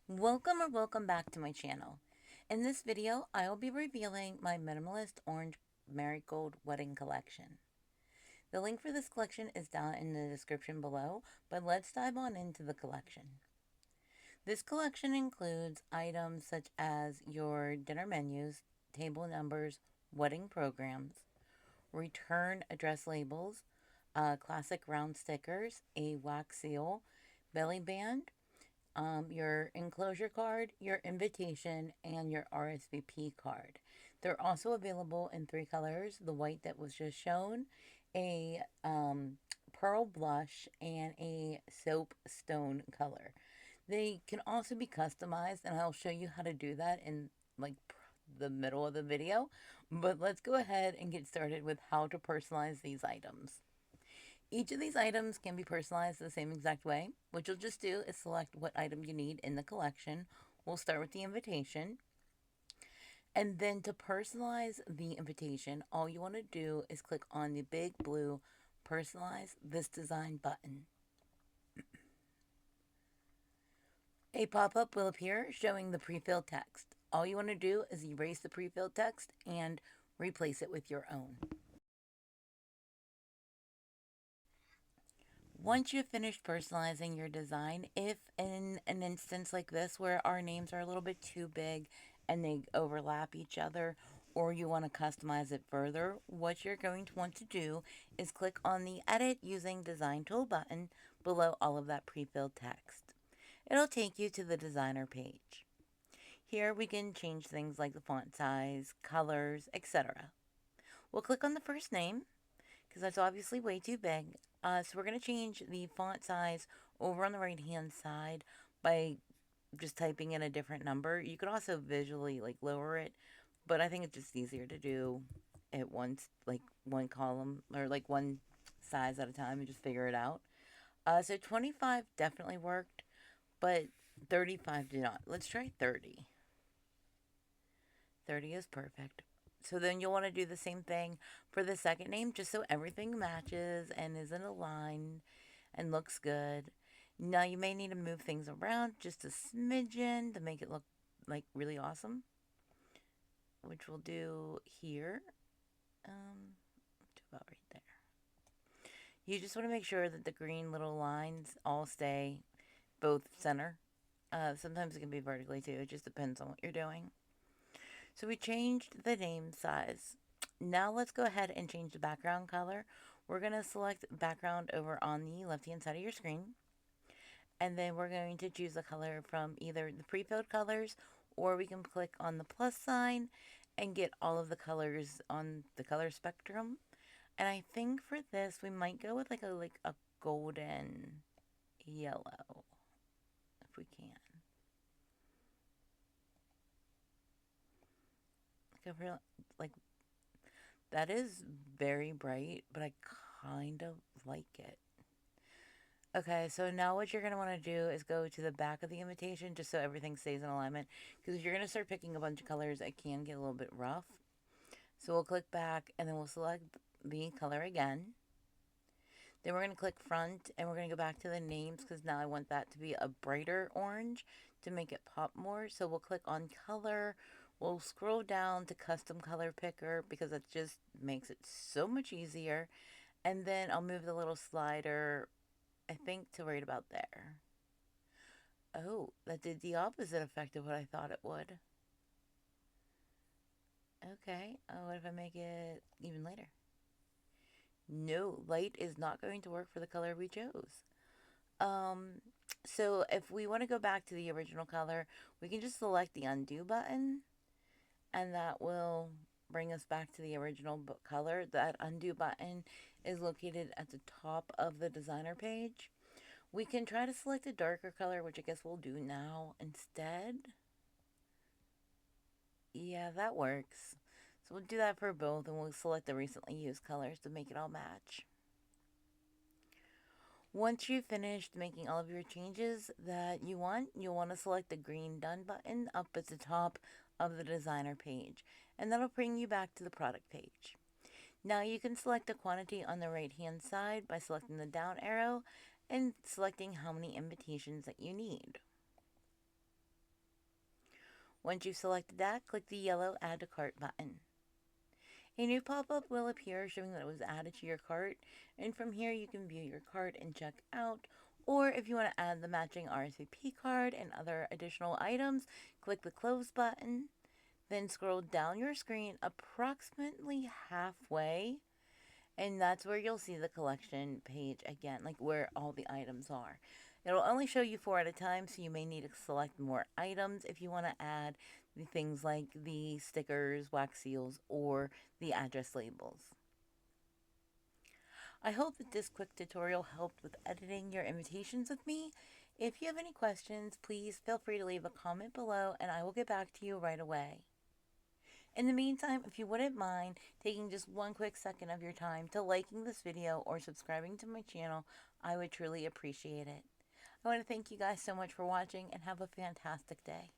Welcome back to my channel. In this video, I will be revealing my minimalist orange Marigold Wedding Collection. The link for this collection is down in the description below, but let's dive on into the collection. This collection includes items such as your dinner menus, table numbers, wedding programs, return address labels, classic round stickers, a wax seal, belly band, your enclosure card, your invitation, and your RSVP card. They're also available in three colors: the white that was just shown, a pearl blush, and a soapstone color. They can also be customized, and I'll show you how to do that in like the middle of the video. But let's go ahead and get started with how to personalize these items. Each of these items can be personalized the same exact way. What you'll just do is select what item you need in the collection. We'll start with the invitation. And then to personalize the invitation, all you want to do is click on the big blue Personalize This Design button. A pop-up will appear showing the pre-filled text. All you want to do is erase the pre-filled text and replace it with your own. Once you've finished personalizing your design, if in an instance like this where our names are a little bit too big and they overlap each other, or you want to customize it further, what you're going to want to do is click on the Edit Using Design Tool button below all of that pre-filled text. It'll take you to the designer page. Here we can change things like the font size, colors, etc. We'll click on the first name because that's obviously way too big. So we're going to change the font size over on the right hand side by just typing in a different number. You could also visually like lower it, but I think it's just easier to do it once, like one column or like one size at a time and just figure it out. So 25 definitely worked, but 35 did not. Let's try 30. 30 is perfect. So then you'll want to do the same thing for the second name, just so everything matches and is in a line and looks good. Now you may need to move things around just a smidgen to make it look like really awesome, which we'll do here. To about right there. You just want to make sure that the green little lines all stay both center. Sometimes it can be vertically too. It just depends on what you're doing. So we changed the name size. Now let's go ahead and change the background color. We're going to select background over on the left hand side of your screen. And then we're going to choose a color from either the pre-filled colors, or we can click on the plus sign and get all of the colors on the color spectrum. And I think for this we might go with like a golden yellow if we can. Like that is very bright, but I kind of like it. Okay, so now what you're going to want to do is go to the back of the invitation just so everything stays in alignment. Because if you're going to start picking a bunch of colors, it can get a little bit rough. So we'll click back and then we'll select the color again. Then we're going to click front and we're going to go back to the names because now I want that to be a brighter orange to make it pop more. So we'll click on color. We'll scroll down to custom color picker because it just makes it so much easier. And then I'll move the little slider, I think, to right about there. Oh, that did the opposite effect of what I thought it would. Okay, what if I make it even lighter? No, light is not going to work for the color we chose. Um, so if we want to go back to the original color, we can just select the undo button and that will bring us back to the original color. That undo button is located at the top of the designer page. We can try to select a darker color, which I guess we'll do now instead. Yeah, that works. So we'll do that for both and we'll select the recently used colors to make it all match. Once you've finished making all of your changes that you want, you'll want to select the green Done button up at the top of the designer page, and that'll bring you back to the product page. Now you can select the quantity on the right hand side by selecting the down arrow and selecting how many invitations that you need. Once you've selected that, click the yellow Add to Cart button. A new pop-up will appear showing that it was added to your cart, and from here you can view your cart and check out. Or if you want to add the matching RSVP card and other additional items, click the Close button. Then scroll down your screen approximately halfway, and that's where you'll see the collection page again, like where all the items are. It'll only show you 4 at a time, so you may need to select more items if you want to add the things like the stickers, wax seals, or the address labels. I hope that this quick tutorial helped with editing your invitations with me. If you have any questions, please feel free to leave a comment below and I will get back to you right away. In the meantime, if you wouldn't mind taking just one quick second of your time to liking this video or subscribing to my channel, I would truly appreciate it. I want to thank you guys so much for watching and have a fantastic day.